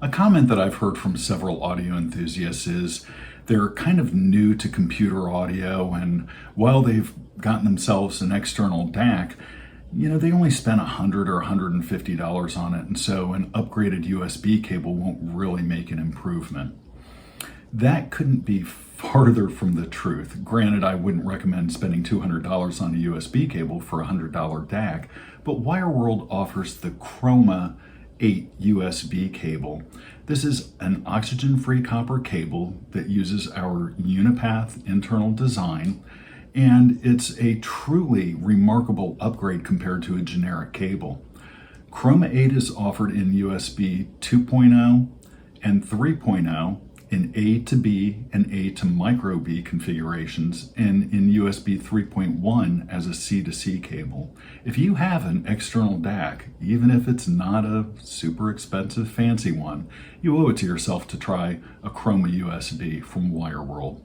A comment that I've heard from several audio enthusiasts is they're kind of new to computer audio, and while they've gotten themselves an external DAC, they only spent $100 or $150 on it, and so an upgraded USB cable won't really make an improvement. That couldn't be farther from the truth. Granted, I wouldn't recommend spending $200 on a USB cable for a $100 DAC, but Wireworld offers the Chroma 8 USB cable. This is an oxygen-free copper cable that uses our Unipath internal design, and it's a truly remarkable upgrade compared to a generic cable. Chroma 8 is offered in USB 2.0 and 3.0, in A to B and A to micro B configurations, and in USB 3.1 as a C to C cable. If you have an external DAC, even if it's not a super expensive fancy one, you owe it to yourself to try a Chroma USB from Wireworld.